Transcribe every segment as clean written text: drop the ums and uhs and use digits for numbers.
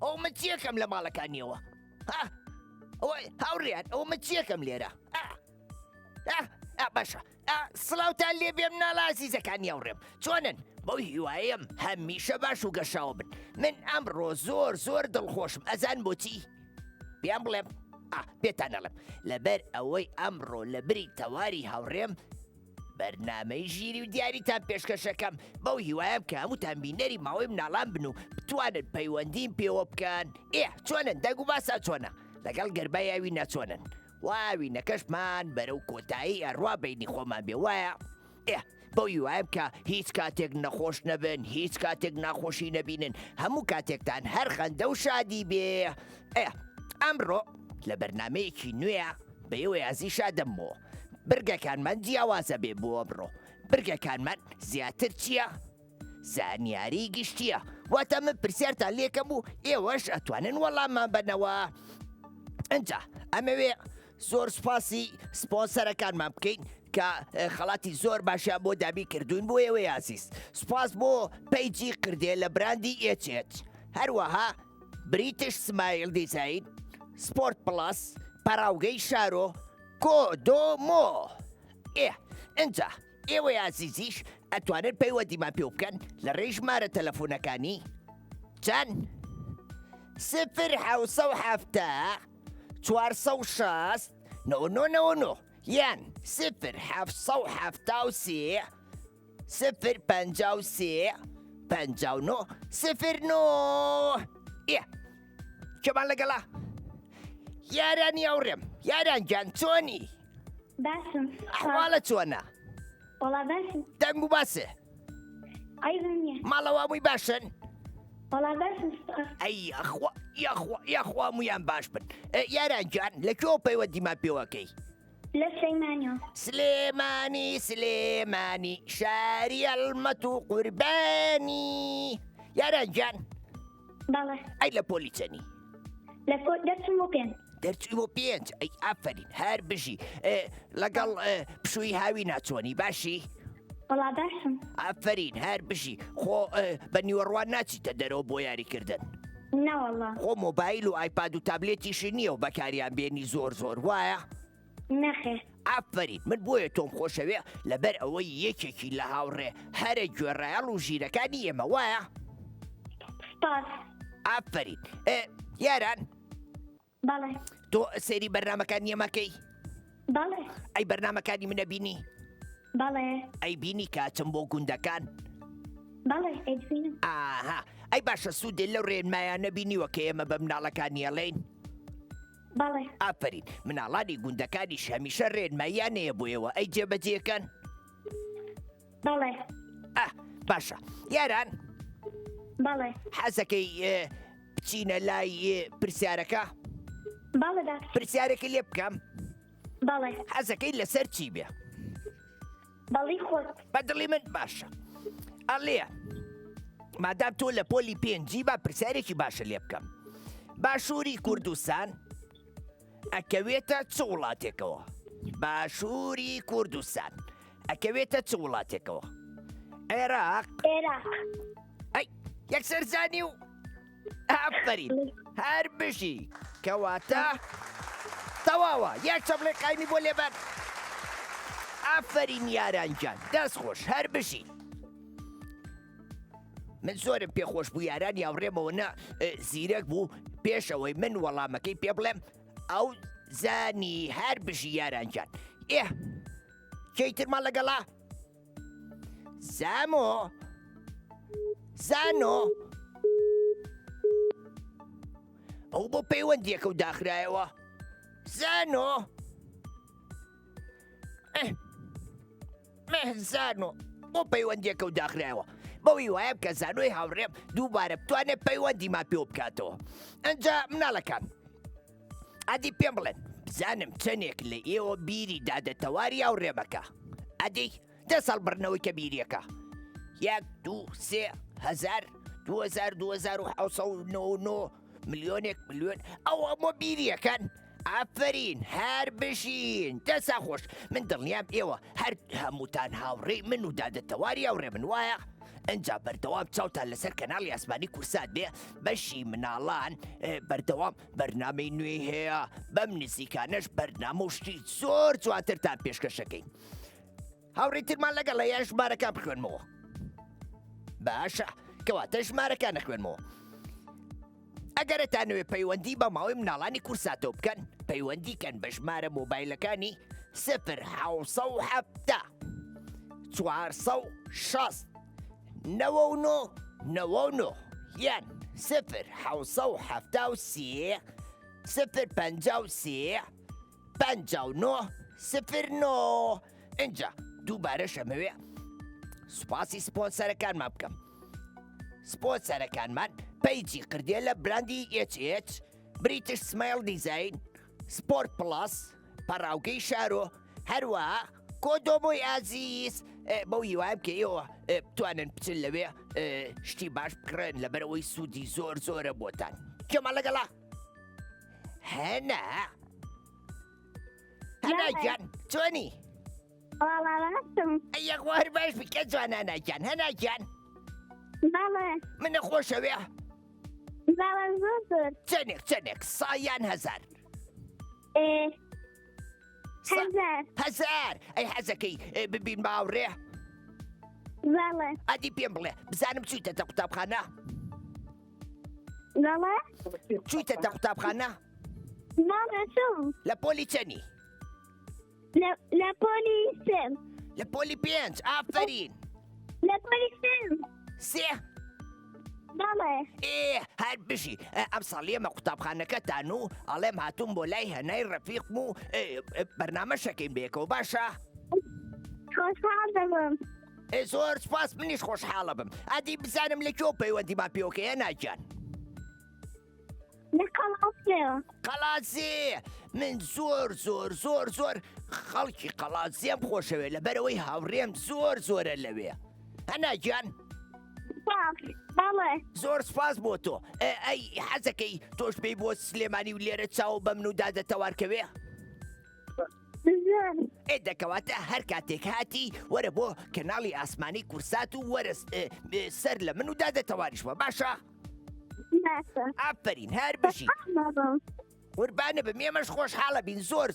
ئەو مەچیەکەم لە ماڵەکانیەوە هاوڕێیان ئەو مەچیەکەم لێرە باشە سڵاوتان لێ بێم ناڵازیزەکانی هاوڕێم چۆنن بەو هیوایم هەمیشە باش و گەشاوە بن من ئەمڕۆ زۆر دڵخۆشم ئەزان بۆچی پێیان بڵێم پێتانەڵم لەبەر ئەوەی ئەمڕۆ لە بری تەواری هاوڕێم بەرنامەی ژیری و دیاریتان پێشکەشەکەم بەو هیوایم کە هەمووتان بینەری ماوەی مناڵان بن و بتوانن پەیوەندیم پێوە بکەن چۆنن دەنگ و باسا چۆنە لەگەڵ گەربای ئاوی نەچۆنن واوی نەکەشمان بەرەو کۆتایی ئەڕوا بینی خۆمان بێ وایە بەو هیوایم کە هیچ کاتێک نەخۆش نەبن هیچ کاتێک ناخۆشی نەبینن هەموو کاتێکتان هەر خەندە و شادی بێ ئەمڕۆ لە بەرنمەیەکی نوێە بەیەوە یازی شادەمەوە برگەکانمان جیاوازە بێ بۆ ئەمڕۆ برگەکانمان زیاتر چییە؟ زانیاری گشتیە واتە من پرسیارتان لێکەم و ئێوەش ئەتوانن وەڵاممان بنەوە ئەنجا ئەمەوێ زۆر سوپاسی سپۆنسەرەکانمان بکەین کە خەڵاتی زۆر باشیان بۆ دابی کردوون بۆ ئێوەی عزیز سوپاس بۆ پەیجی کردێ لە براندی ئێچێت هەروەها بریتش سمایل دیزاین سپۆرت پڵاس پەراوگەی شارۆ کۆدۆمۆ ئەنجا ئێوەی عزیزیش ئەتوانن پەیوەندیمان پێ بکەن لە ڕێی ژمارە تەلەفۆنەکانی چەند 0 460 99 یان 0 773 0 59 کەمان لەگەڵا یارانی هاوڕێم یاران گیان چۆنی باشم ئەحواڵە چۆنە وەڵا باشم دەنگ و باسێ ئەیزنیە ماڵەوە هەمووی باشن وەڵا باشم ئەی یاخوا مویان باش بن یاران گیان لەکوێوە پەیوەندیمان پێوەکەی لە سلەیمانیەوە سلێمانی شاری ئەڵمەت و قوربانی یاران گیان بەڵێ ئەی لە پۆلی چەنی لە دەچم بۆ پێن دەرچوی بۆ 5 ئەی ئافرین هەر بژی لەگەڵ پشووی هاوی ناچۆنی باشی وەڵا باشم ئافرین هەر بژی خۆ بە نیوەڕوان ناچیتە دەرەوە بۆ یاریکردن نەوەڵا خۆ مۆبایل و ئایپاد و تابلێتیشی نییە و بەکاریان بێنی زۆر وایە نەخێ ئافرین من بۆیە تۆم خۆشەوێ لەبەر ئەوەی یەکێکی لە هاوڕێ هەرە گوێڕایەڵ و ژیرەکانی ئێمە وایە سپاس ئافرین یاران بەڵێ تۆ سەیری بەرنامەکانی ئێمەکەی بەڵێ ئەی بەرنامەکانی منە بینی بەڵێ ئەی بینی کاچم بۆ گوندەکان بەڵێ ئەیبینم ئاها ئەی باشە سوودێ لەو ڕێنمایان نەبینیوە کە ئێمە بە مناڵەکانی ئەڵێن بەڵێ ئافرین مناڵانی گوندەکانیش هەمیشە ڕێنماییانەیە بۆیەوە ئەی جێبەجێکەن بەڵێ باشە یاران بەڵێ حەزەکەی بچینە لای پرسیارەکە بەڵێ باش پرسیارێکی لێ بکەم بەڵێ حەزەکەی لەسەر چی بێ بەڵی خۆت بەدڵی من باشە ئەڵێ مادام تۆ لە پۆلی پێنجی با پرسیارێکی باشە لێ بکەم باشووری کوردستان ئەکەوێتە چ وڵاتێکەوە باشووری کوردستان ئەکەوێتە چ وڵاتێکەوە عێراق ئەی یەکسەر زانی و ئافرین هەر بژی کەواتە تەواوە یەک چەپڵێ قایمی بۆ لێبەر ئافرین یارانجان دەست خۆش هەر بژی من زۆرم پێخۆش بوو یارانی هاوڕێمەوە نە زیرەک بوو پێشەوەی من وەڵامەکەی پێ بڵێم ئەو زانی هەر بژی یارانجان کەیترمان لەگەڵا زانۆ ئەو بۆ پەیوەندیەکە و داخرایەوە زانۆ زانۆ بۆ پەیوەندیەکە و داخرایەوە بەوی وایە بکە زانۆی هاوڕێم دووبارە بتوانێت پەیوەندیمان پێ بکاتەوە ئەنجا مناڵەکان ئەدی پێم بڵێن بزانم چەندێک لە ئێوە بیری دادەتەواری هاوڕێمەکە ئەدی 10 ساڵ بڕنەوەی کە بیریەکە 1 2 3 هەزار 2000 2799 ملیۆنێک ملیۆن ئەو هەموو بیریەکەن ئافرین هەر بشین دەسا خۆش من دڵنیام ئێوە هەر هەمووتان هاوڕێی من و دادەتەواری هاوڕێ من وایە ئەنجا بەردەوام چاوتان لەسەر کەناڵی ئاسمانی کورسات بێ بەشی مناڵان بەردەوام بەرنامەی نوێی هەیە بەم نزیکانەش بەرنامە و شتی زۆر جوانترتان پێشکەشەکەین هاوڕێترمان لەگەڵ لە یان ژمارەکان بخوێنمەوە باشە کەواتە ژمارەکان نەخوێنمەوە ئەگەرتانوێ پەیوەندی بە ماوەی مناڵانی کورساتەوە بکەن پەیوەندیکەن بە ژمارە مۆبایلەکانی 0 460 99 یان 0 773 0 59 اینجا دووبارە شەمەوێ سوپاسی سپۆنسەرەکانمان بکەم سپۆنسەرەکانمان پەیجی کردێ لە براندی HH بریتش سمایل دیزاین سپۆرت پڵاس پەڕاوگەی شارۆ هەروەها کۆدۆمۆی ئازیز بەو هیوایم کە ئێوە بتوانن بچن لەوێ شتی باش بکڕن لەبەرەوەی سوودی زۆر زۆرە بۆتان کێمە لەگەڵا هەنا هەناگیان چۆنی بەڵێ یەخوار باش بکە جواناناگیان هەناگیان بەڵێ من نەخۆشەوێ بەڵێ زۆر چەندێک سایان هەزار هەزار ئەی حەزەکەی ببین باوڕێ بەڵێ ئەدی پێم بڵێ بزانم چوویتەتە قوتابخانە بەڵێ چوویتەتە قوتابخانە بەڵێ چوم لە پۆلی چەنی لە پۆلیسم لە پۆلی 5 ئافرین لە پۆلیسم سێ بەڵێ هەر بشی ئەم ساڵیەمە قوتابخانەکەتان و ئەڵێم هاتووم بۆ لای هەنای ڕەفیقم و بەرنامەشەکەین بێکەوە باشە خۆشحاڵ دەبم زۆر سپاس منیش خۆشحاڵە بم ئادی بزانم لە کێو پەیوەندیمان پێوەکەیە ناگیان لە قەڵاوسێەوە قەڵازێ من زۆر خەڵکی قەڵازێم خۆشەوێ لەبەرەوەی هاوڕێم زۆرە لەوێ هەناگیان بەڵێ زۆر سپاس بۆ تۆ ئەی حەزەکەی تۆش پێی بۆ سلێمانی و لێرە چاو بە من و دادەتەوارکەوێ زۆر دەکەواتە هەر کاتێک هاتی وەرە بۆ کەناڵی ئاسمانی کورسات و وەرە سەر لە من و دادەتەواریشمە باشە باشە ئافرین هەر بشی دەبم قوربانە بم ئێمەش خۆشحاڵە بین زۆر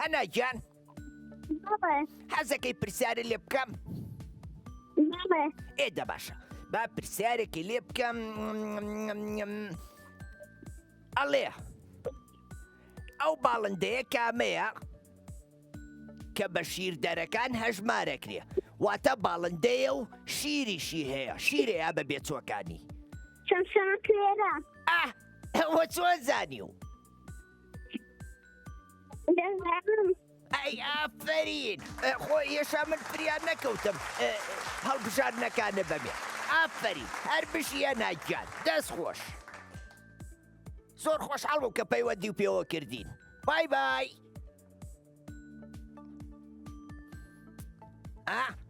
هەناگیان بەڵێ حەزەکەی پرسیارە لێ بکەم بەڵێ ئێدە باشە با پرسیارێکی لێ بکەم ئەڵێ ئەو باڵندەیە کامەیە کە بە شیردەرەکان هەژمارەکرێ واتە باڵندەیە و شیریشی هەیە شیرەیە بە بێچۆکانی چەمشەمە کوێرە وە چۆن زانی و دەزانم ئەی ئافرین خۆ ئێشا من فریان نەکەوتم هەڵبژاردنەکانە بەمێ ئافرین هەر بشیە ناگیان دەست خۆش زۆر خۆشحاڵ بوو کە پەیوەندی و پێوە کردین بای بای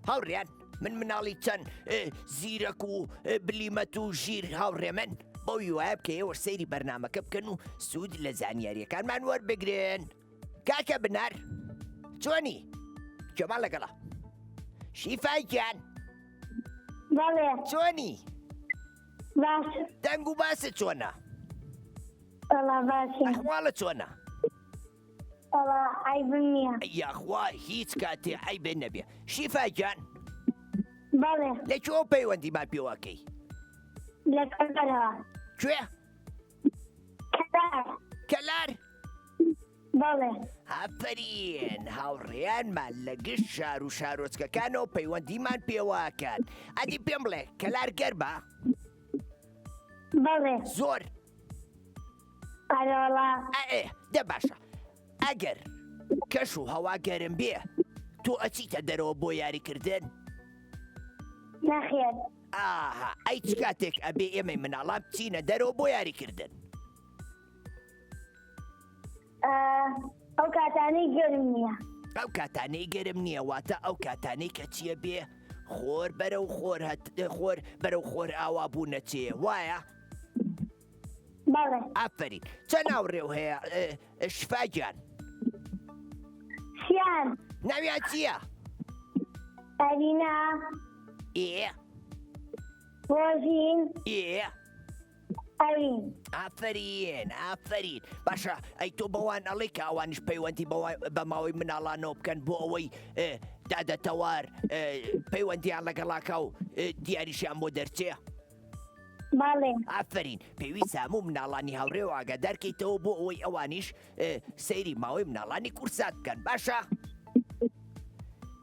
هاوڕێیان من مناڵی چەند زیرەک و بلیمەت و ژیر هاوڕێ من بەو هیوایە بکە ئێوە سەیری بەرنامەکە بکەن و سوود لە زانیاریەکانمان وەربگرن کاکە بنار چۆنی کێمان لەگەڵا شیفایگیان بەڵێ چۆنی باشە دەنگ و باسە چۆنە وەڵا باشە ئەحواڵە چۆنە وەڵا عەیبم نییە یاخوا هیچ کاتێ عەیبێ نەبێ شیفایگیان بەڵێ لەکوێ پەیوەندیمان پێوەکەی لە کەلارەوە کوێ کەلار کەلار بەڵێ ئافرین هاوڕێیانمان لە گشت شار و شارۆچکەکانەوە پەیوەندیمان پێواکەن ئەدی پێم بڵێ کەلار گەرمە بەڵێ زۆر ئەرە وەڵا دە باشە ئەگەر کەش و هەوا گەرم بێ تۆ ئەچیتە دەرەوە بۆ یاریکردن نەخێر ئەی چ کاتێک ئەبێ ئێمەی مناڵان بچینە دەرەوە بۆ یاریکردن ئەو کاتانەی گەرم نییە ئەو کاتانەی گەرم نییە واتە ئەو کاتانەی کە چییە بێ خۆر بەرەو خۆر بەرەو خۆر ئاوا بوو نەچێ وایە بەڵێ ئافرین چەند هاوڕێو هەیە شفاگیان سیان ناویان چییە؟ ئەرینا ئێ ڕۆژین ئێ ئەوین ئافرین باشە ئەی تۆ بەوان ئەڵێ کە ئەوانش پەیوەندی بە ماوەی مناڵانەوە بکەن بۆ ئەوەی دادەتەوار پەیوەندیان لەگەڵاکە و دیاریشیان بۆ دەرچێ بەڵێ ئافرین پێویست هەموو مناڵانی هاوڕێ و ئاگادارکەیتەوە بۆ ئەوەی ئەوانیش سەیری ماوەی مناڵانی کورسات بکەن باشە؟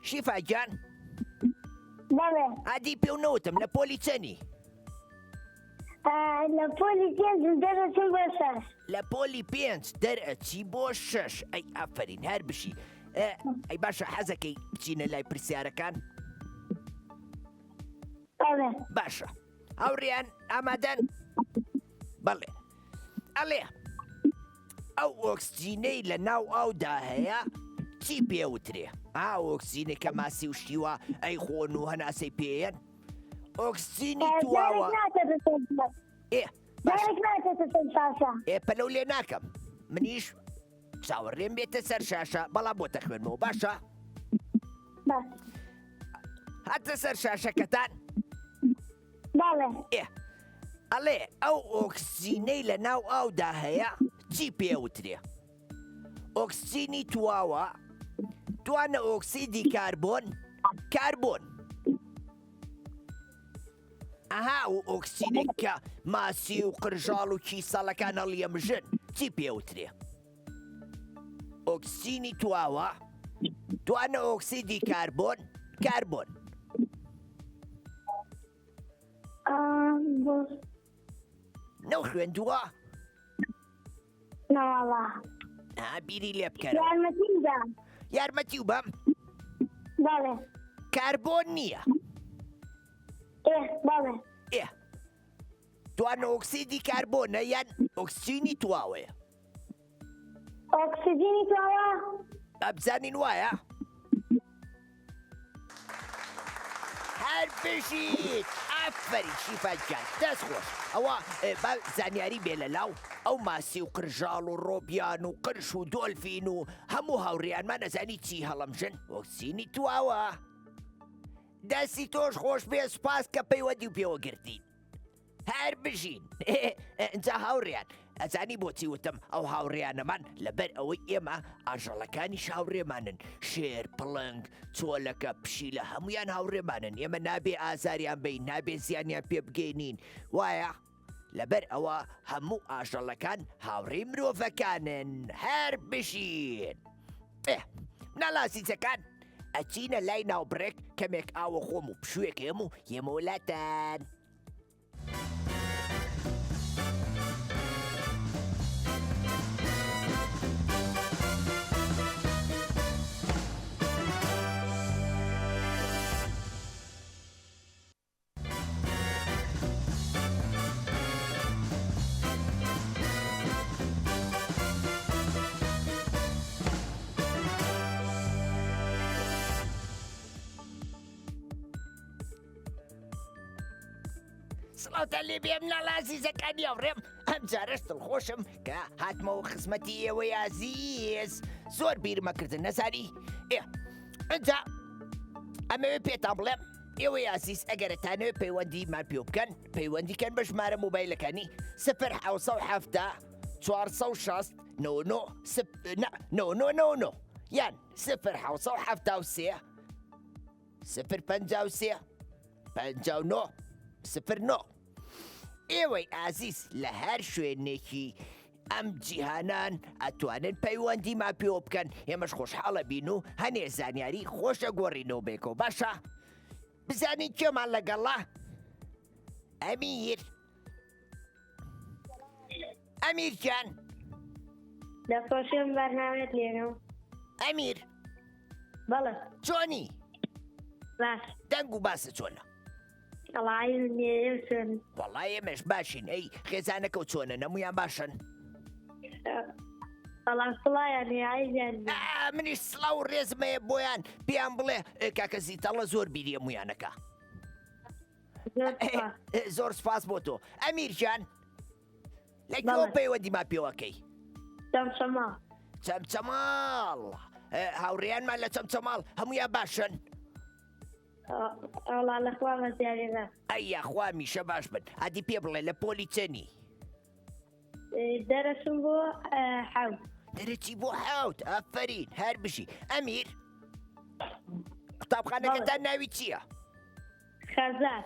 شیفاگیان بەڵێ ئادی پێ نەوتم لە پۆلی چەنی؟ لە پۆلی پێنج دەرەچم بۆ شەش لە پۆلی 5 دەرئەچی بۆ 6 ئەی ئافرین هەر بشی ئەی باشە حەزەکەی بچینە لای پرسیارەکان بەڵێ باشە هاوڕێیان ئامادەن بەڵێ ئەڵێ ئەو ئۆکسجینەی لە ناو ئاودا هەیە چی پێوترێ؟ ئۆکسجینە کە ماسی و شتیوە ئەی خۆن و هەناسەی پێیەن ئۆکسجینی تواوە پەلەو لێ ناکەم منیش چاوەڕێم بێتە سەر شاشە بەڵام بۆ تەخوێنمەوە باشە؟ هاتە سەر شاشەکەتان ئەڵێ ئەو ئۆکسجینەی لە ناو ئاودا هەیە چی پێوترێ؟ ئۆکسجینی تواوە توانە ئۆکسیدی کاربۆن ئەها و ئۆکسجینێک کە ماسی و قرژاڵ و کیسەڵەکان هەڵیەمژن چی پێوترێ؟ ئۆکسجینی تواوە توانە ئۆکسیدی کاربۆن نەو خوێندووە؟ نەوەڵا بیری لێ بکەرە یارمەتی و بەم بەڵێ کاربۆن نییە بەڵێ توانە ئۆکسیدی کاربۆنە یان ئۆکسجینی تواوەیە؟ ئۆکسجینی تواوە ئەبزانین وایە؟ هەر بژیت ئافرین شیفاگیان دەست خۆش ئەوە با زانیاری بێ لە لاو ئەو ماسی و قرژاڵ و ڕۆبیان و قرش و دۆلفین و هەموو هاوڕێیانمان نەزانی چی هەڵەمژن ئۆکسجینی تواوە دەستی تۆش خۆش بێ سوپاس کە پەیوەندی و پێوە گرتین هەر بژین ئەجا هاوڕێیان ئەزانی بۆچی وتم ئەو هاوڕێیانەمان لەبەر ئەوەی ئێمە ئاژەڵەکانی هاوڕێمانن شێر پڵنگ چۆلەکە پشیلە هەمویان هاوڕێمانن ئێمە نابێ ئازاریان بین نابێ زیانیان پێ بگەینین وایە لەبەر ئەوە هەموو ئاژەڵەکان هاوڕێی مرۆڤەکانن هەر بژین مناڵاسیچەکان ئەچینە لای ناوبڕێک کەمێک ئاوە خۆم و پشوێکێم و ئێمە وڵاتان سڵاوتە لێ بێ مناڵە عەزیزەکانی هاوڕێم ئەم جارەش دڵخۆشم کە هاتمەوە خزمەتی ئێوەی عەزیز زۆر بیرمە کردن نەزانی ئەجا ئەمەوێ پێتان بڵێم ئێوەی عەزیز ئەگەرتانەوێ پەیوەندیمان پێ بکەن پەیوەندیکەن بە ژمارە مۆبایلەکانی 0 460 99 یان 0 7 59 ئێوەی ئازیز لە هەر شوێنێکی ئەم جیهانان ئەتوانن پەیوەندیمان پێوە بکەن ئێمەش خۆشحاڵە بین و هەنێ زانیاری خۆشە گۆڕینەوە بێکەوە باشە بزانین کێمان لەگەڵا ئەمیرجان دەخۆشم بەرنامەت لێنەوە ئەمیر بەڵێ چۆنی باش دەنگ و باسە چۆنە وەڵای ئێمەش باشین ئەی خێزانەکە و چۆنە نەمویان باشن منیش سڵاو و ڕێزمەیە بۆیان پێیان بڵێ کاکە زیتەڵە زۆر بیری هەمویانەکە زۆر سپاس بۆ تۆ ئەمیرجان لەکوێ پەیوەندیمان پێوەکەی چەمچەماڵ چەمچەماڵ هاوڕێیانمان لە چەمچەماڵ هەمویان باشن ئەوڵا لەخوا بەزیارێدا ئەیە خوا میشە باش بن ئادی پێ بڵێ لە پۆلی چەنی دەرەچم بۆ حەوت دەرەچی بۆ حەوت ئافرین هەر بژی ئەمیر قوتابخانەکەتان ناوی چییە خەزار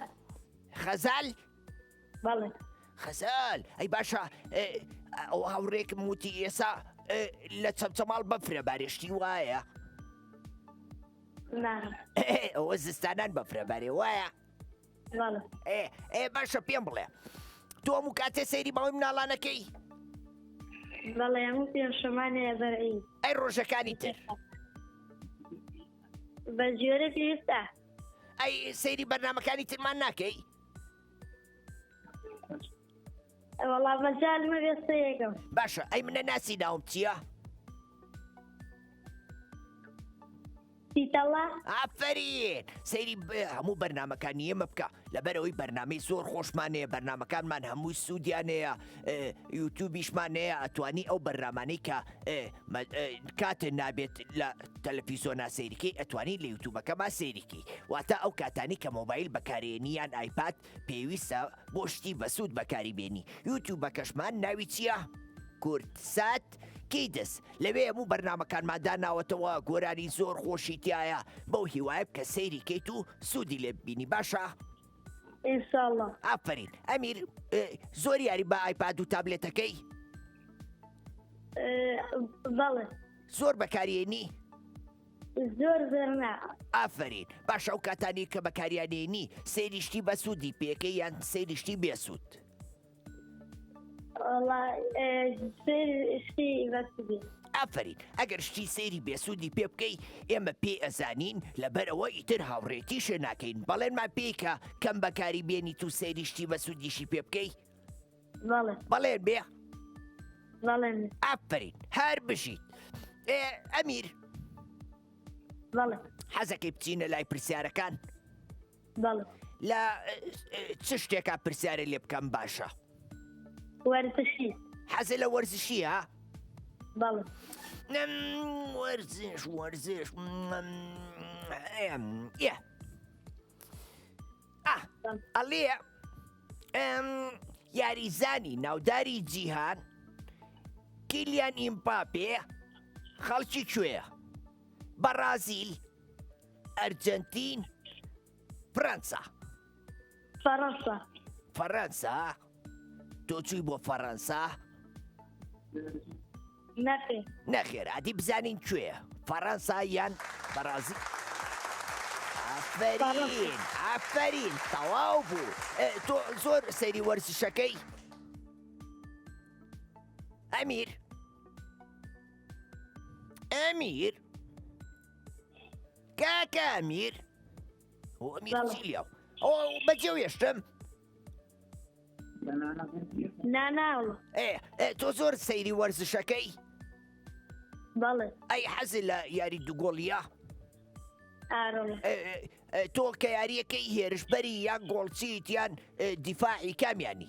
خەزال بەڵێ خەزال ئەی باشە ئەو هاوڕێکم وتی ئێسا لە چەمچەماڵ بەفرە بارێشتی وایە نا ئەوە زستانان بەفرە بارێ وایە بەڵێ باشە پێم بڵێ تۆ هەموو کاتێ سەیری باوی مناڵانەکەی بەڵێ هەموو پێشەمانەیە بەرعی ئەی ڕۆژەکانی تر بە جۆرە پێویستە ئەی سەیری بەرنامەکانی ترمان ناکەی وەڵا مەجالمە وێستە یەکەم باشە ئەی منە ناسی ناوم چییە تیتەڵا ئافرین سەیری هەموو بەرنمەکانی ئێمە بکە لەبەرەوەی بەرنامەی زۆر خۆشمانەیە بەرنمەکانمان هەمووی سوودیانەیە یوتیوبیشمانەیە ئەتوانی ئەو بەرنمانەی کە کاتە نابێت لە تەلەڤیزۆنا سەیریکەی ئەتوانی لە یوتیوبەکەما سەیریکی واتە ئەو کاتانی کە مۆبایل بەکارێنیان ئایپاد پێویستە بۆ شتی بەسوود بەکاری بێنی یوتیوبەکەشمان ناوی چییە کورتسات کیدس لەوێ هەموو بەرنمەکانمان داناوەتەوە گۆرانی زۆر خۆشی تایە بەو هیوایە کە سەیری کەیت و سوودی لێ ببینی باشە ئینشاءڵڵا ئافرین ئەمیر زۆر یاری بە ئایپاد و تابلێتەکەی بەڵێ زۆر بەکارێنی زۆر زۆرنا ئافرین باشە ئەو کاتانی کە بەکاریانێنی سەیریشتی بە سوودی پێکەی یان سەیریشتی بێسوود شتی بەسوودی ئافرین ئەگەر شتی سەیری بێسوودی پێ بکەی ئێمە پێ ئەزانین لەبەرەوە ئیتر هاوڕێتیشە ناکەین بەڵێنمان پێیکە کەم بەکاری بێنیت و سەیریشتی بەسوودیشی پێ بکەی بەڵێ بەڵێن بێ بەڵێن ئافرین هەر بژیت ئەمیر بەڵێ حەزەکەی بچینە لای پرسیارەکان بەڵێ لە چ شتێکا پرسیارە لێ بکەم باشە وەرزشی حەزە لە وەرزشی ها بەڵێ وەرزش ئەڵێ یاریزانی ناوداری جیهان کیلیان ئیمپاپێ خەڵکی کوێیە بەرازیل ئەرجەنتین فرەنسا فەڕەنسا فەرەنسا تۆ چووی بۆ فەرەنسا نەخێ نەخێر ئادی بزانین کوێیە فەرەنسا یان بەرازیل ئافرین ئافرین تەواو بوو تۆ زۆر سەیری وەرزشەکەی ئەمیر ئەمیر کاکە ئەمیر ئەمیر چی لێو بەجێ وێشتم ناناوڵ تۆ زۆر سەیری وەرزشەکەی بەڵێ ئەی حەزی لە یاری دووگۆڵیە ئارۆڵە تۆ کە یاریەکەی هێرشبەری یان گۆڵچیت یان دیفاعی کامیانی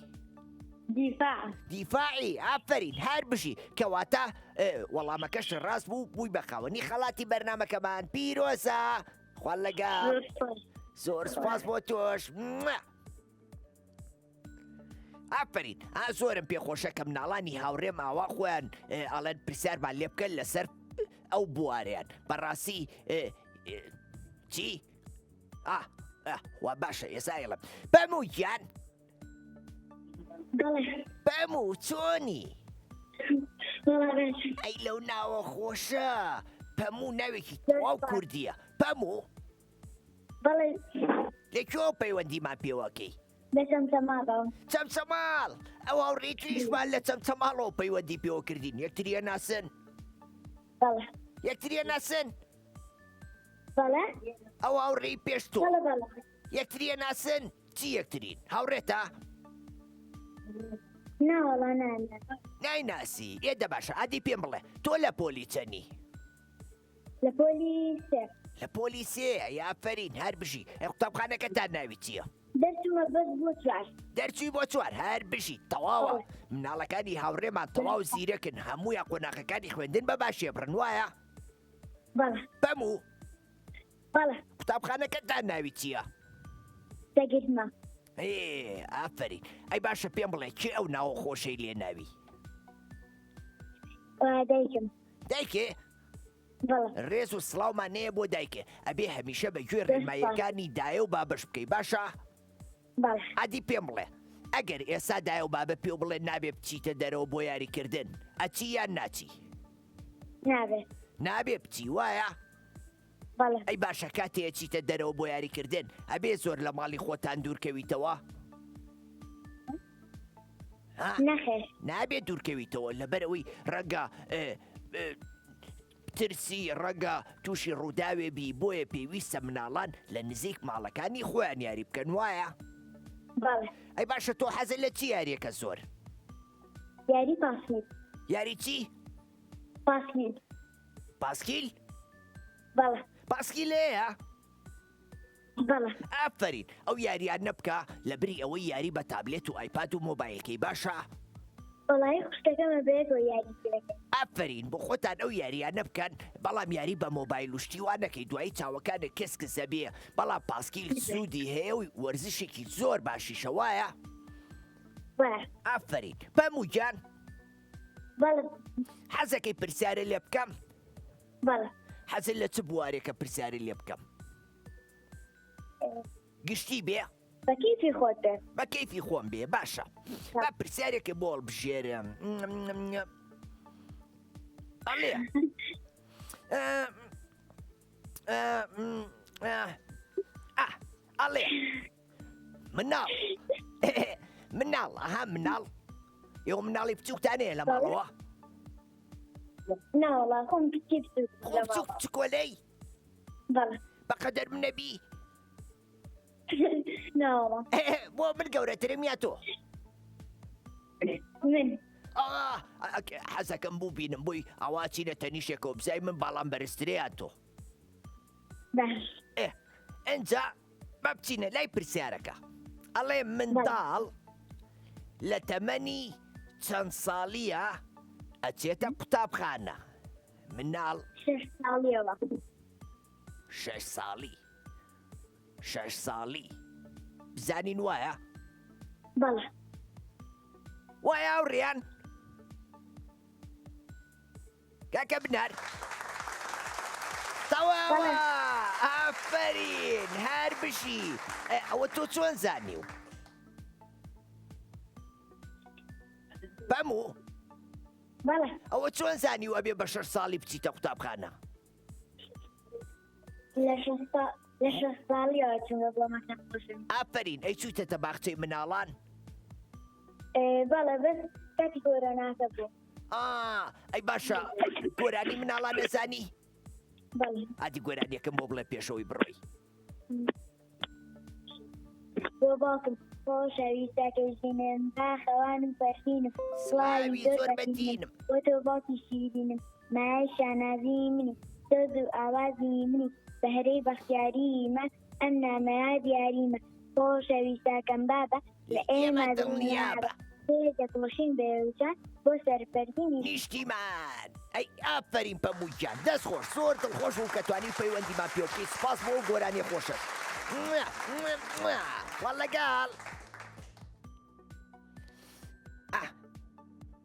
دیفاعی ئافرین هەر بژی کەواتە وەڵامەکەش ڕاست بوو بووی بەخاوەنی خەڵاتی بەرنمەکەمان پیرۆزە خوان لەگەڵ زۆر سپاس بۆ تۆش ئافرین زۆرم پێخۆشە کە مناڵانی هاوڕێم ئاوا خۆیان ئەڵەن پرسیارمان لێ بکەن لەسەر ئەو بوارەیان بەڕاستی چی؟ وا باشە ئێسایڵم بەموویان بەموو چۆنی ئەی لەو ناوە خۆشە پەموو ناوێکی تەواو کوردیە پەموو بەڵێ لەکوێ پەیوەندیمان پێوەکەی چەمچەماڵەوە چەمچەماڵ ئەو هاوڕێتریشمان لە چەمچەماڵەوە پەیوەندی پێوە کردین یەکتریە ناسن بەڵێ یەکتریە ناسن بەڵێ ئەو هاوڕێی پێش تۆ بەڵێ بەڵێ یەکتریە ناسن چی یەکترین هاوڕێتە ناوەڵا نانە نایناسی ئێدە باشە ئادی پێم بڵێ تۆ لە پۆلی چەنی لە پۆلی سێ لە پۆلی سێ ئەی ئافرین هەر بژی قوتابخانەکەتان ناوی چییە دەرچوومە بەس بۆ چوار. دەرچووی بۆ چوار هەر بژی تەواوە مناڵەکانی هاوڕێمان تەواو زیرەکن هەموویان قۆناغەکانی خوێندن بە باشێ بڕن وایە بەڵێ بەموو بەڵێ قوتابخانەکەتان ناوی چییە؟ دەگرتمە. ئافرین ئەی باشە پێم بڵێ کێ ئەو ناوە خۆشەی لێ ناوی؟ دایکم. دایکێ؟ بەڵێ ڕێز و سڵاومان نەیە بۆ دایکێ ئەبێ هەمیشە بەگوێ ڕێنماییەکانی دایە و بابەش بکەی باشە؟ بەڵێ ئادی پێم بڵێ ئەگەر ئێستا دایە و بابە پێ بڵێ نابێ بچیتە دەرەوە بۆ یاریکردن ئەچی یان ناچی؟ نابێت. نابێ بچی وایە؟ بەڵێ ئەی باشە کاتێ چیتە دەرەوە بۆ یاریکردن ئەبێ زۆر لە ماڵی خۆتان دوورکەویتەوە؟ نەخێر. نابێت دوورکەویتەوە لەبەرەوەی ڕەنگە ترسی ڕەنگە تووشی ڕووداوێ بی بۆیە پێویستە مناڵان لە نزیک ماڵەکانی خۆیان یاری بکەن وایە؟ بەڵێ ئەی باشە تۆ حەزت لە چی یاریەکە زۆر؟ یاری پاسنین. یاری چی؟ پاسنین. پاسکیل؟ بەڵێ پاسکیل هەیە؟ بەڵێ ئافرین ئەو یاریان نەبکە لە بری ئەوەی یاری بە تابلێت و ئایپاد و مۆبایلەکەی باشە؟ وەڵای خوشتەکەمە بێت بۆ یاریکردەکە. ئافرین بۆ خۆتان ئەو یاریانە بکەن بەڵام یاری بە مۆبایل و شتیوانەکەی دوایی چاوەکانە کەسکە بێ بەڵام پاسکیل سوودی هەیە و وەرزشێکی زۆر باشیشە وایە؟ بەڵێ ئافرین بەموو گیان بەڵێ حەزەکەی پرسیارە لێ بکەم؟ بەڵێ حەزت لە چ بوارێکە پرسیارە لێ بکەم؟ گشتی بێ؟ بە کەیفی خۆت بێت. بە کەیفی خۆم بێ باشە با پرسیارێکی بۆڵ بژێرم ئەڵێ ئەڵێ مناڵ مناڵ ئەها مناڵ ئێوە مناڵی بچووکتانەیە لە ماڵەوە؟ ناوەڵا خۆم کچی بچووک خۆ بچووک چکۆلەی؟ بەڵێ بەقەدەر منەبی؟ ناوەڵا بۆ من گەورەترم یا تۆ؟ من حەزەکەم بوو بینم بووی ئەواچینە تەنیشێکەوە بزای من باڵام بەرزترەیان تۆ باش ئەنجا بە بچینە لای پرسیارەکە ئەڵێ منداڵ لە تەمەنی چەند ساڵیە ئەچێتە قوتابخانە؟ مناڵ 6 ساڵیەوە. 6 ساڵی 6 ساڵی بزانین وایە؟ بەڵێ وایە ئەوڕێیان؟ کاکە بنار تەواوە ئافرین هەر بشی ئەوە تۆ چۆن زانیو؟ بەموو بەڵێ ئەوە چۆن زانیو ئەبێ بە 6 ساڵی بچیتە قوتابخانە؟ لە 6 ساڵیەوە چوومە بۆ مەکتەب خۆشم. ئافرین ئەی چوویتەتە باخچەی مناڵان؟ بەڵێ بەس کاتی گۆراناکە بوو. ئەی باشە گۆرانی مناڵان نەزانی؟ بەڵێ ئادی گۆرانیەکەم بۆ بڵێ پێشەوەی بڕۆی. بۆ باوکم خۆشەویستەکەژینم باخەوانم فەرخینم سڵاوی زۆر بەتینم بۆ تۆ باوکی شیرینم مای شانازی منی سۆز و ئاوازی منی بەهرەی بەختیاری من ئەم نامەیە دیاریمە خۆشەویستەکەم بابە لە ئێمە دڵنیابە دەپۆشین بێوچان بۆ سەرپەرزینی نیشتیمان ئەی ئافرین پەموویان دەست خۆش زۆر دڵخۆش و کە توانی پەیوەندیمان پێ بکەی سپاس بۆ گۆرانی خۆشت وەڵەگەڵ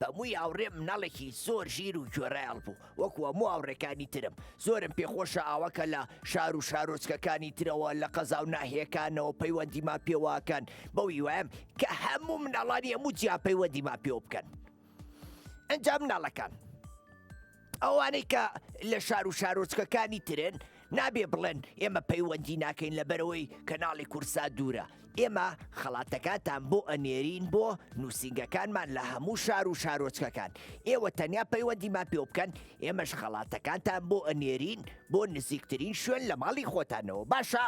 بەمووی هاوڕێ مناڵێکی زۆر ژیر و گوێڕایەڵ بوو وەکو هەموو هاوڕێکانی ترم زۆرم پێخۆشە ئاوەکە لە شار و شارۆچکەکانی ترەوە لە قەزا و ناحیەکانەوە پەیوەندیمان پێواکەن بەوی وایم کە هەموو مناڵانی هەموو جیا پەیوەندیمان پێ بکەن. ئەنجا مناڵەکان ئەوانەی کە لە شار و شارۆچکەکانی ترن نابێ بڵێن ئێمە پەیوەندی ناکەین لەبەرەوەی کەناڵی کورسا دوورە ئێمە خەڵاتەکانتان بۆ ئەنێرین بۆ نووسنگەکانمان لە هەموو شار و شارۆچکەکان ئێوە تەنیا پەیوەندیمان پێ بکەن ئێمەش خەڵاتەکانتان بۆ ئەنێرین بۆ نزیکترین شوێن لە ماڵی خۆتانەوە باشە؟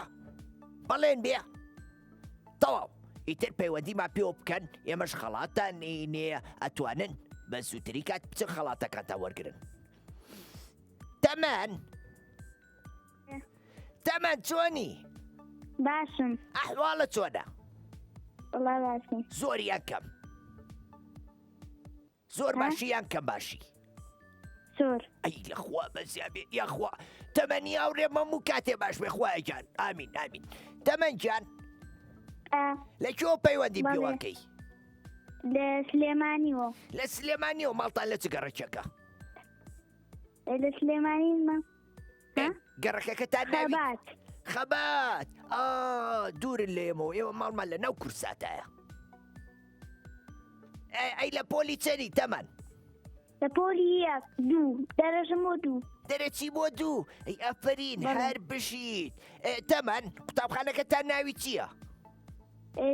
بەڵێن بێ تەواو ئیتر پەیوەندیمان پێ بکەن ئێمەش خەڵاتان نێ ئەتوانن بە زووتری کات بچن خەڵاتەکانتان وەرگرن. تەمەن چۆنی؟ باشم ئەحواڵە چۆنە؟ والله باشی زۆریان کەم زۆر باشییان کەم باشی سۆر ئەی لەخوا بەزیابێ یاخوا تەمەنی ئاورێمە و کاتێ باش بێ خوایەجان ئامین ئامین تەمەنجان لەکوێوە پەیوەندی بەڵێ. پێوەکەی لە سلێمانیەوە لە سلێمانیەوە ماڵتان لە چ گەڕەکێکە لە سلێمانیمە گەڕەکەکەتان ناوی خەبات خەبات دوورن لێمەوە ئێوە ماڵمان لە ناو کورساتایە ئەی لە پۆلی چەری تەمەن لە پۆلی یەک دوو دەرەژم بۆ دوو دەرەچی بۆ دوو ئەی ئەفرین بەڵێ. هەر بشیت تەمەن قوتابخانەکەتان ناوی چییە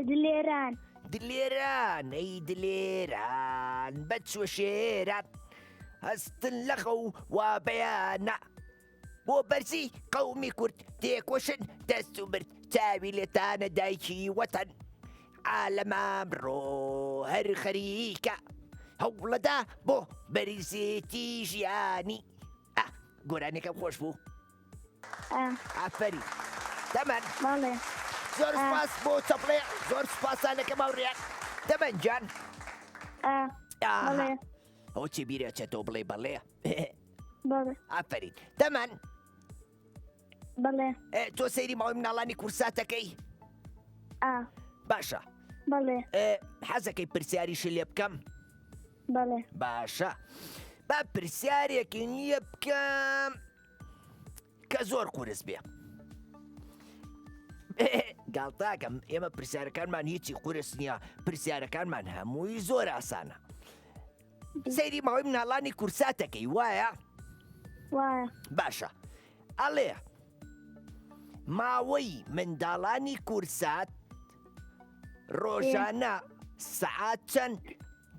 دلێران دلێران ئەی دلێران بەچوە شێران هەستن لە خەو وا بەیانە بۆ بەرزی قەومی کورد تێکۆشن دەست و برد چاوی لێتانە دایکی وەتەن عالەمامڕۆ هەر خەریکە هەوڵەدا بۆ بەریزێتی ژیانی گۆرانێکم خۆش بوو ئافەری تەمەن بەڵێ زۆر سپاس بۆ چەپڵێ زۆر سپاسانەکەم هاوڕێیان تەمەنجان بەڵێ ئەو چی بیرەچێتەوە بڵێ بەڵێ بەڵێ ئافرین تەمەن بەڵێ تۆ سەیری ماوەی مناڵانی کورساتەکەی باشە بەڵێ حەزەکەی پرسیاریشی لێ بکەم بەڵێ باشە با پرسیارێکی نییە بکەم کە زۆر قورس بێ گاڵتاکەم ئێمە پرسیارەکانمان هیچی قورس نییە پرسیارەکانمان هەمووی زۆر ئاسانە سەیری ماوەی مناڵانی کورساتەکەی وایە وایە باشە ئەڵێ ماوەی منداڵانی کورسات ڕۆژانە سەعات چەند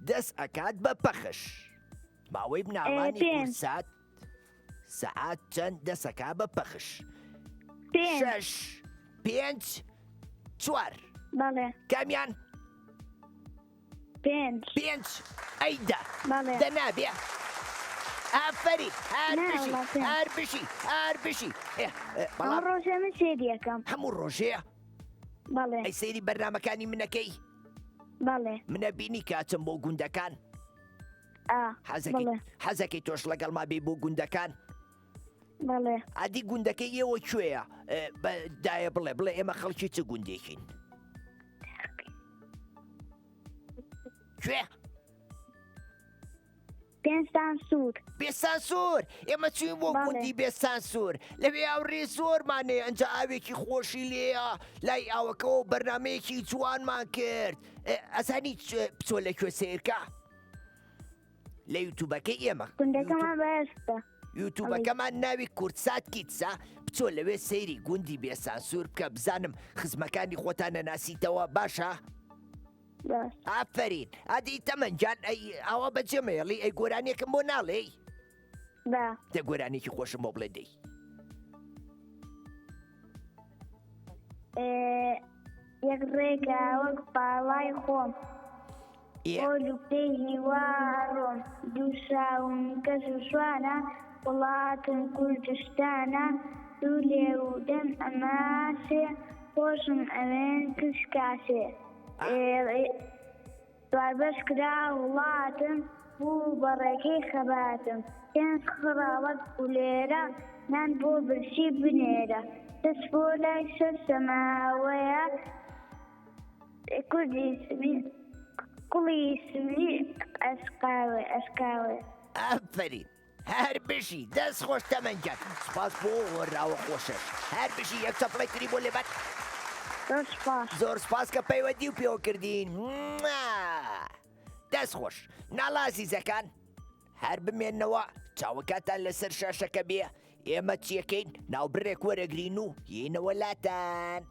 دەست ئەکات بە پەخش ماوەی مناڵانی پێنج. کورسات سەعات چەند دەسەکا بە پەخش پێنج 6 5 4 بەڵێ کامیان پێنج 5 ئەیدا بەڵێ دەنابێ ئافەری نا، وڵاتێ. هەر بشی ئەم بەڵام ڕۆژە من سێریەکەم هەموو ڕۆژەیە بەڵێ ئەی سەیری بەرنامەکانی منەکەی بەڵێ منە بینی کاچم بۆ گوندەکان بەڵێ حەزەکەی تۆش لەگەڵ ما بێ بۆ گوندەکان بەڵێ ئادی گوندەکەی ئێوە کوێیە دایە بڵێ ئێمە خەڵکی چ گوندێکین کوێ پێنجتان سوور بێسانسۆر ئێمە چوین بۆ بەڵێ. گوندی بێسانسۆر لەوێ ئاوڕێ زۆرمانەیە ئەنج ئاوێکی خۆشی لێیە لای ئاوەکەەوە بەرنمەیەکی جوانمان کرد ئەزانی بچۆ لەکوێ سیرکە لە یوتوبەکەی ئێمە گوندەکەمان بەهێشتە یوتوبەکەمان ناوی کورسات کیتسا بچۆ لەوێ سەیری گوندی بێسانسۆر بکە بزانم خزمەکانی خۆتانە ناسیتەوە باشە باش ئافرین ئادی تەمەنجان ئەوە بەجێمەێڵی ئەی گۆرانێکم بۆ ناڵێ با دە گۆرانێکی خۆشم بۆ بڵێ دەی یەک ڕێگا وەک باڵای خۆم بۆ لوپەی هیوارۆم دوو شاوم کەس و شوانە وڵاتم کوردستانە دوو لێودەم ئەماسێ خۆشم ئەوێن کشکاسێ دواربەش کرا وڵاتم بوو بەڕێکەی خەباتم پێنج خڕاوەت ولێرە نان بۆ برسی بنێرە دەست بۆ لای سەر سەماوەیە کوردی کوڵی سوی ئەسکاوێ ئافرین هەر بشی دەست خۆش تەمەنجان سپاس بۆ وەراوە خۆشش هەر بشی یەک چەپڵی تری بۆ لێبەت زۆر سپاس کە پەیوەندی و پێوە کردین دەست خۆش ناڵازیزەکان هەر بمێنەوە چاوەکاتان لەسەر شاشەکە بێ ئێمە چیەکەین ناوبڕێک وەرەگرین و یینەوە لاتان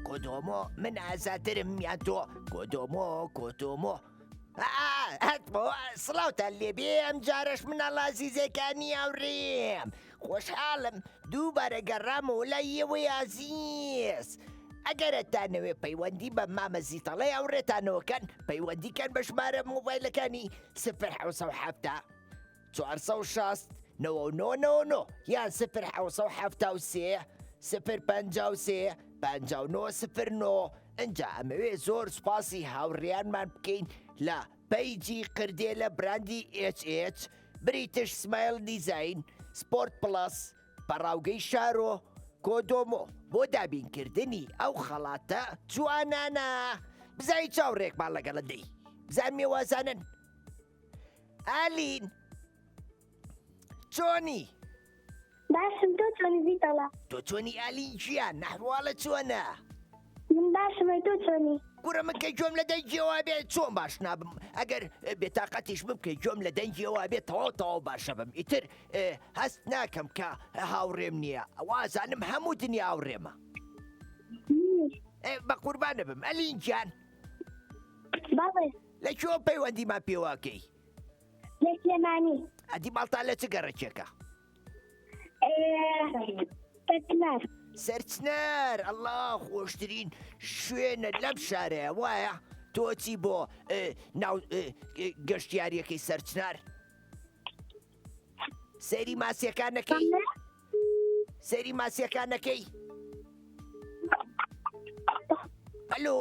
کۆتۆمۆ من ئازاترم یان تۆ کۆتۆمۆ هاتبۆ سڵاوتان لێبێ ئەم جارش مناڵ ئازیزەکانی هاوڕێم خۆشحاڵم دووبارە گەڕامەوە لای ئێوەی ئازیز ئەگەرتانەوێ پەیوەندی بە مامەزیتەڵەی هاوڕێتانەوەکەن پەیوەندیکەن بە ژمارە مۆبایلەکانی 0 460 999 یان 0 053 5909 ئەجا ئەمەوێ زۆر سوپاسی هاوڕێیانمان بکەین لە پەیجی قردێ لە براندی HH بریتش سمایل دیزاین سپۆرت پڵەس بەڕاوگەی شارۆ کۆدۆمۆ بۆ دابینکردنی ئەو خەڵاتە جوانانە بزای چاوڕێکمان لەگەڵە دەی بزان مێوازانن ئالین چۆنی باشم تۆ چۆنی زیتەڵە تۆ چۆنی ئالین گیان نەحواڵە چۆنە من باشمە تۆ چۆنی گورە من کە جۆم لە دەنجیەوە بێت چۆن باش نابم ئەگەر بێتاقەتیش بکە جۆم لە دەنجیەوە بێت تەواو باشە بم ئیتر هەست ناکەم کە هاوڕێم نییە ئەوازانم هەموو دنیا هاوڕێمە بە قوربانە بم ئەلین گیان باڵێ لەکوێوە پەیوەندیمان پێواکەی لە سلێمانی ئەدی ماڵتا لە چ گەڕەکێکە تەکنار سەرچنەر ئەڵڵا خۆشترین شوێنە لەم شارەیە وایە تۆچی بۆ ناو گەشتیاریەکەی سەرچنار سەیری ماسیەکانەکەی سەیری ماسیەکانەکەی ئەلۆ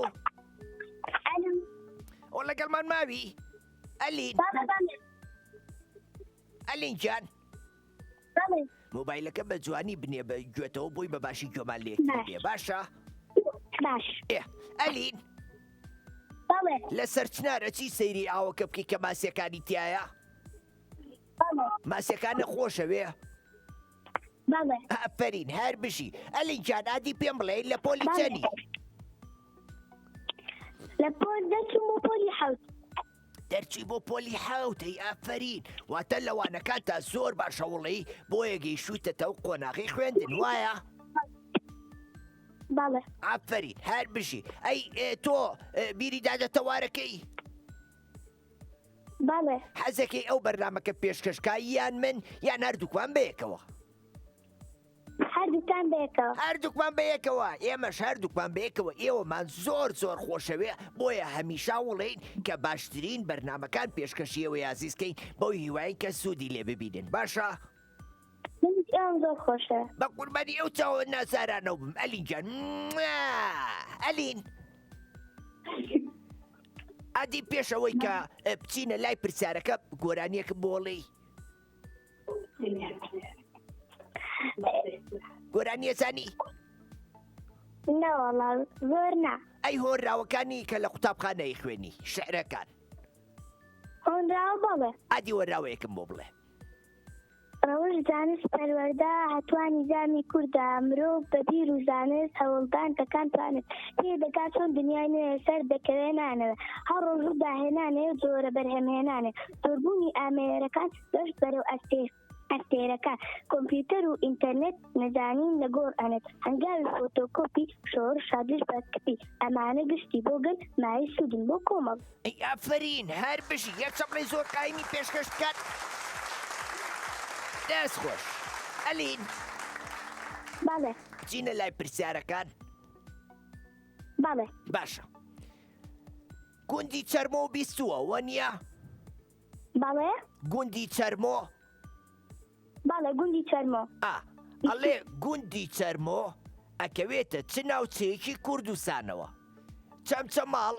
ئەو لەگەڵمان ماوی ئەلین ئەلین گیان مۆبایلەکە بە جوانی بنێ بە گوێتەوە بۆی بە باشی گوێمان لێکردێ باشە؟ باش ئەلین باڵێ لە سەرچنارە چی سەیری ئاوەکە بکەی کە ماسیەکانی تایە؟ ماسیەکانە خۆشەوێ؟ باڵێ ئەفەرین هەر بشی ئەلین جان ئادی پێم بڵێ لە پۆلی چەنی؟ لە پۆل دەچوم بۆ پۆلی حەوت دەرچی بۆ پۆلی حەوتەی ئافرین واتە لەوانەکان تا زۆر باشەوڵی بۆ یەگەی شووتەتە و قۆناغی خوێندن وایە؟ باڵێ ئافرین هەر بشی ئەی تۆ بیری دادەتەوارەکەی؟ باڵێ حەزەکەی ئەو بەرنامەکە پێشکەشکای یان من یان هەردووکمان بەیەکەوە؟ هەردووکان بەیەکەوە هەردووکمان بەیەکەوە ئێمەش هەردووکمان بەیەکەوە ئێوەمان زۆر خۆشەوێ بۆیە هەمیشا وڵێین کە باشترین بەرنامەکان پێشکەشیەوەی عزیزکەین بەو هیوای کە سوودی لێ ببینن باشە؟ منیش ئەوم زۆر خۆشە بە قوربانی ئەو چاوە ناسارانەوە بم ئەلین جان ئەلین ئادی پێشەوەی کە بچینە لای پرسیارەکە گۆرانیەکە بۆڵێ گۆرانیە زانی؟ نەوەڵا زۆر نا ئەی هۆنراوەکانی کە لە قوتابخانەی خوێنی شعرەکان هۆنراوە باڵێ ئادی وەراوەیەکم بۆ بڵێ ڕەوش زانست پەروەردە هەتوانی زامی کووردا مرۆڤ بە بیر و زانست هەوڵدان دەکان توانێت پێ دەکات چۆن دنیای نوێ سەر دەکەوێنانەوە هەر ڕۆژ و داهێنانێ جۆرە بەرهەمهێنانێ زۆربوونی ئامێرەکان گەشت بەرەو ئەستێرەکان کۆمپیوتەر و ئینتەرنێت نەزانین لە گۆڕ ئەنێت هەنگاوی فۆتۆکۆپی شۆڕ شادش بەکەپی ئەمانە گشتی بۆ گەن مای سوودن بۆ کۆمەڵ ئەی ئافرین هەر بشی یەک چەپڵی زۆر قایمی پێشکەش بکات دەست خۆش ئەلین باڵێ بچینە لای پرسیارەکان باڵێ باشە گوندی چەرمۆ و بیستووە وە نییە؟ باڵێ گوندی چەرمۆ باڵێ گوندی چەرمۆ ئەڵێ گوندی چەرمۆ ئەکەوێتە چ ناوچەیەکی کوردستانەوە چەمچەماڵ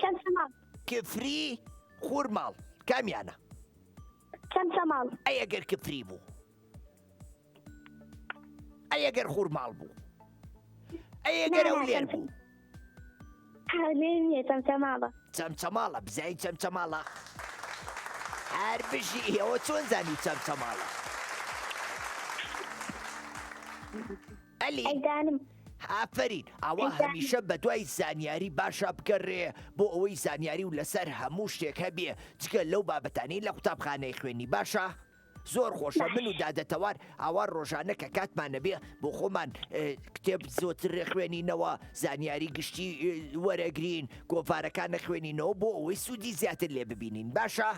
کفری خوورماڵ کامیانە؟ چەمچەماڵ ئەی ئەگەر کفری بوو ئەی ئەگەر خوورماڵ بوو ئەی ئەگەر ئەولێر بوو هەولێر نییە چەمچەماڵە چەمچەماڵە بزای چەمچەماڵە هەر بژی ئێوە چۆن زانی چەمچەماڵە ئەلی ئەیدانم ئافرین ئەوە هەمیشە بە دوای زانیاری باشە بکەڕێ بۆ ئەوەی زانیاری و لەسەر هەموو شتێک هەبێ جگە لەو بابەتانەی لە قوتابخانەی خوێنی باشە؟ زۆر خۆشە من و دادەتەوار ئاوا ڕۆژانە کە کاتمانە بێ بۆ خۆمان کتێب زۆتر خوێنینەوە زانیاری گشتی وەرەگرین گۆڤارەکان نەخوێنینەوە بۆ ئەوەی سوودی زیاتر لێ ببینین باشە؟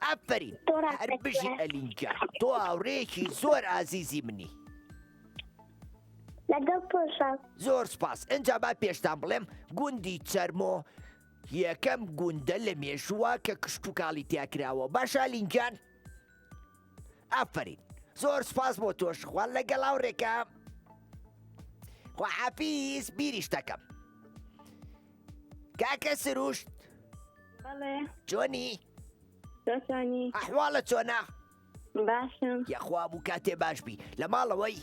ئافرین تۆ ڕاست هەر بژی دەکوێ. ئەلینجان تۆ هاوڕێکی زۆر ئازیزی منی لەگەڵ تۆشە زۆر سپاس ئەجا با پێشتان بڵێم گوندی چەرمۆ یەکەم گوندە لە مێژووە کە کشت و کاڵی تیاکراوە باشە ئەلینجان ئافرین زۆر سپاس بۆ تۆش خوان لەگەڵ هاوڕێکە خواحافیز بیریش دەکەم کاکە سروشت بەڵێ چۆنی دەسانی ئەحواڵە چۆنە باشم یەخوا بوو کاتێ باشبی لە ماڵەوەی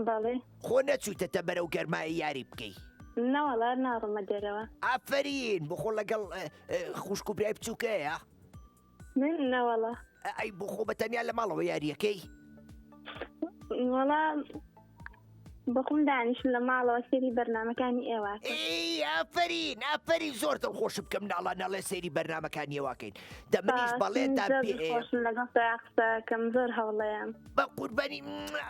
بەڵێ خۆ نەچووتەتە بەرەو گەرمای یاری بکەی نەوەڵا ناڕمە دەرەوە ئافرین بخۆ لەگەڵ خوشک و برای بچووکەیە من نەوەڵا ئەی بخۆ بەتەنیا لە ماڵەوە یاریەکەی وەڵا بەخۆم دانیشم لە ماڵەوە سێری بەرنامەکانی ئێوە ئێ ئافرین زۆر دڵخۆش بکەم ناڵە نەڵێ سەیری بەرنامەکانی ئێواکەین دەمنیش بەڵێدا پێ خۆشم لەگەڵ قسەکەم زۆر هەوڵەیەم بە قوربانی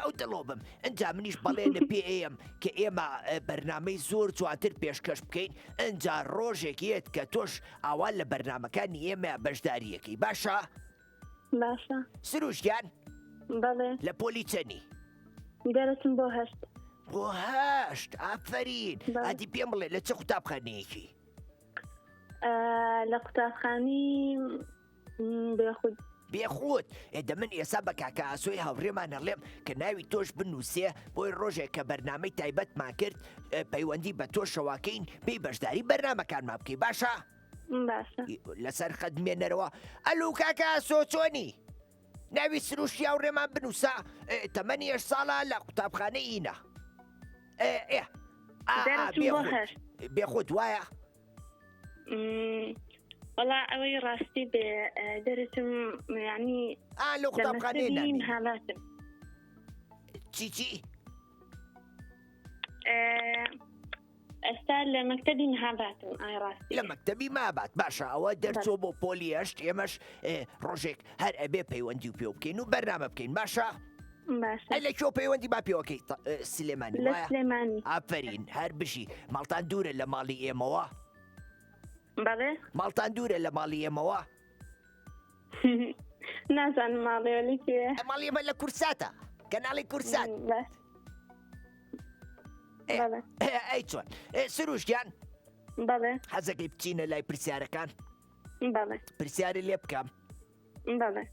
ئەو دڵۆ بم ئەجا منیش بەڵێ لە پێ ئێم کە ئێمە بەرنامەی زۆر جوانتر پێشکەش بکەین ئەجا ڕۆژێکیت کە تۆش ئاوان لە بەرنامەکانی ئێمە بەشداریەکەی باشە باشە سروشتیان بەڵێ لە پۆلی چەنی دەرەچم بۆ هەشت بۆ هەشت ئافرین بەڵێ. ئادی پێم بڵێ لە چه قوتابخانەیەکی لە قوتابخانی بێخود بێخوت ئێدە من ئێسا بە کاکە ئاسۆی هاوڕێمان هەڵێم کە ناوی تۆش بنووسێ بۆی ڕۆژێک کە بەرنامەی تایبەتمان کرد پەیوەندی بە تۆ شەواکەین پێی بەشداری بەرنامەکانمان بکەی باشە باشە لەسەر خەدمێنەرەوە ئەلو کاکە ئاسۆ چۆنی ناوی سروشتی هاوڕێمان بنووسە تەمەنی 8 ساڵە لە قوتابخانەی ئینە دەرەچم بۆ هەشت بێخۆت وایە وەڵا ئەوەی ڕاستی بێ دەرەچم یعنی لە قوتابخانەی نانی هەڵاتم چی ئێستا لە مەکتەبی هەڵاتم ئای ڕاستی لە مەکتەبی مابات باشە ئەوە دەرچۆ بۆ پۆلی هەشت ئێمەش ڕۆژێک هەر ئەبێ پەیوەندی و پێ بکەین و بەرنامە بکەین باشە باشە ئەی لە کێو پەیوەندی با پێوەکەی سلێمانی لە وایە سلێمانی ئافرین هەر بشی ماڵتان دوورە لە ماڵی ئێمەوە بەڵێ ماڵتان دوورە لە ماڵی ئێمەوە نازانم ماڵێوەلی پێ ماڵی ئێمە لە کورساتە کەناڵی کورسات بەڵێ ئەی چۆن سروشتیان بەڵێ حەزەکەی بچینە لای پرسیارەکان بەڵێ پرسیاری لێ بکەم بەڵێ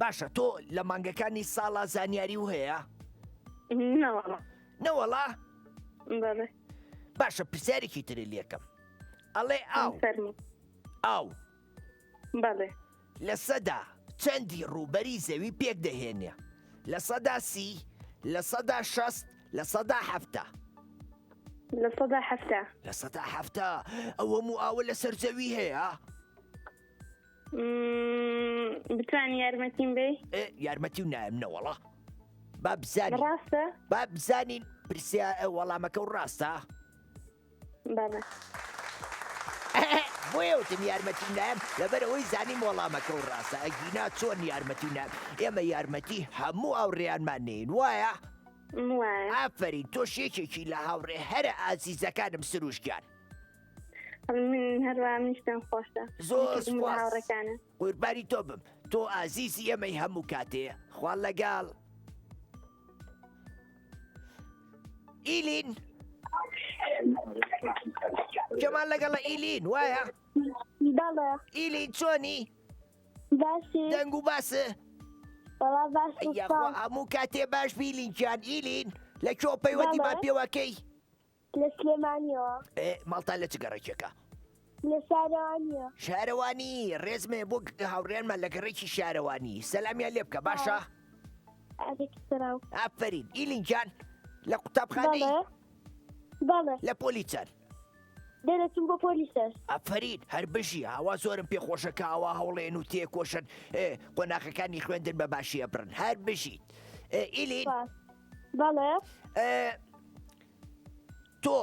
باشە تۆ لە مانگەکانی ساڵا زانیاری و هەیە نەوەڵا نەوەڵا بەڵێ باشە پرسیارێکی تری لێکم ئەڵێ ئاو فەرموو ئاو بەڵێ لە سەدا چەندی ڕووبەری زەوی پێک دەهێنێ لە سەدا سی لە سەدا 60 لە سەدا 7 لە سەدا 7 لە سەدا 7 ئەوە و ئاوە لە سەرزەوی هەیە بتوانی یارمەتیم بێ یارمەتی و نایم نەوەڵا با بزانین ڕاستە با بزانین پرسیار وەڵامەکە و ڕاستە بەڵێ بۆیە وتم یارمەتی نایم لەبەرەوەی زانیم وەڵامەکە و ڕاستە ئەگینا چۆن یارمەتی نایم ئێمە یارمەتی هەموو ئاوڕێیانمان نین وایە وایە ئافرین تۆ شێکێکی لە هاوڕێ هەرە ئازیزەکانم سروشتیان من هەروە نیشتم خۆشە زۆر سوپاس هاوڕەکانە قوربانی تۆ بم تۆ ئازیزی ئێمەی هەموو کاتەیە خوان لەگەڵ ئیلین جەمال لەگەڵە ئیلین وایە بەڵێ ئیلین چۆنی باشی دەنگ و باسە بەڵا باش یاخوا هەموو کاتێ باش بیلینجان ئیلین لە کۆ پەیوەندی با پێوەکەی لە سلێمانیەوە ماڵتان لە چ گەڕێکێکە لە شارەوانیە شارەوانی ڕێزمێ بۆ هاوڕێنمان لە گەڕێکی شارەوانی سەلامیان لێ بکە باشە ئاێکی سراو ئافرین ئیلینجان لە قوتابخانەی بەڵێ لە پۆلی چەند دەرەچم بۆ پۆلیسەر ئەفرین هەر بژی هاوا زۆرم پێخۆشەکە ئەوە هەوڵێن و تێکۆشن قۆناغەکانی خوێندن بە باشیە بڕن هەر بژیت ئیلین بەڵێ تۆ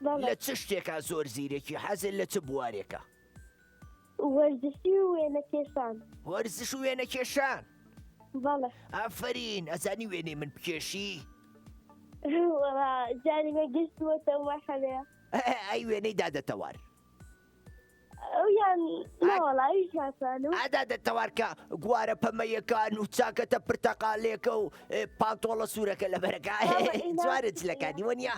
بەڵێ لە چ شتێکە زۆر زیرێکی حەزت لە چ بوارێکە وەرزشی و وێنە کێشان وەرزش و وێنە کێشان بەڵێ ئافرین ئەزانی وێنەی من بکێشی وەڵا جاریمە گەشتوەتە وەحەلەیە ئەی وێنەی دادەتەوار ئەو یا ئەوان ناوەڵی شاسان و ئادا دەتەوارکە گوارە پەمەیەکان و چاکەتە پرتەقالێکە و پانتۆڵە سوورەکە لە بەرەکە جوارە جلەکانی وەنیا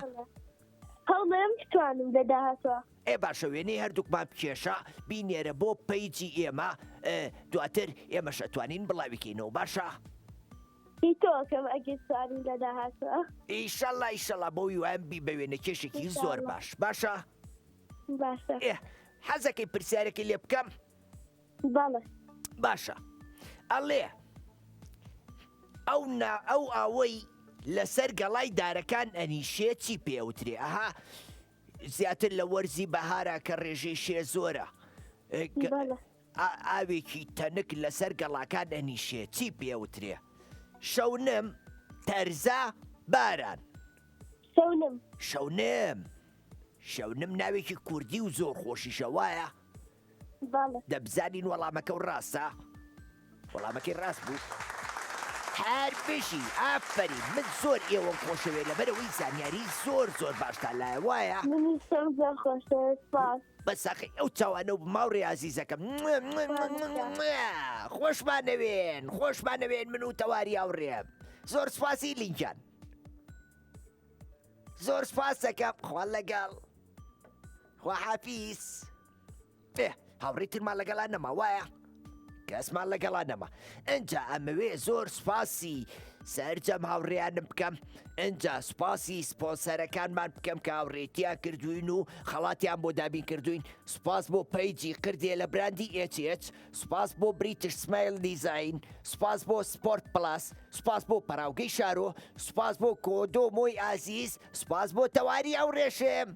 هەڵڵێم بتوانم لە داهاتوە باشە وێنەی هەردووکمان بکێشە بینێرە بۆ پەیجی ئێمە دواتر ئێمەش ئەتوانین بڵاویکەینەوە باشە تۆکەم ئەگەر سوارم لە داهاتوە ئیشەڵا ئیشەڵا بۆ ویوان بی بە وێنە کێشێکی زۆر باش باشە باشە حەزەکەی پرسیارێکی لێ بکەم بەڵێ باشە ئەڵێ ئەو ئاوەی لەسەر گەڵای دارەکان ئەنیشێ چی پێوترێ ئەها زیاتر لە وەرزی بەهارە کە ڕێژەی شێ زۆرە ئاوێکی تەنک لەسەر گەڵاکان ئەنیشێ چی پێوترێ شەونم تەرزە باران شەونم ناوێکی کوردی و زۆر خۆشیشە وایە دەبزانین وەڵامەکە و ڕاستە وەڵامەکەی ڕاست بوو هەر بشی ئافرین من زۆر ئێوەم خۆشەوێ لەبەرەوەی زانیاری زۆر باشتان لایە وایە بەسەقی ئەو چاوانە و ماوڕێ عزیزەکەم خۆشمانەوێن من و تەواری هاوڕێم زۆر سپاسی لینجان زۆر سپاس دەکەم خوا لەگەڵ خوا حافیز هاوڕێترمان لەگەڵان نەما وایە کەسمان لەگەڵان نەما ئەنجا ئەمەوێ زۆر سپاسی سەرجەم هاوڕێیانم بکەم ئەنجا سپاسی سپۆنسەرەکانمان بکەم کە هاوڕێتیان کردوین و خەڵاتیان بۆ دابین کردوین سپاس بۆ پەیجی قردێ لە براندی ئێچێچ سپاس بۆ بریتش سمایل دیزاین سپاس بۆ سپۆرت پلاس سپاس بۆ پەراوگەی شارۆ سپاس بۆ کۆدۆ مۆی ئازیز سپاس بۆ تەواری هاوڕێشم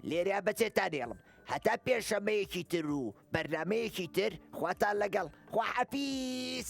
لێریا بەچێتان هێڵم هەتا پێشەمەیەکی تر و بەرنامەیەکی تر خواتان لەگەڵ خوا حەفیز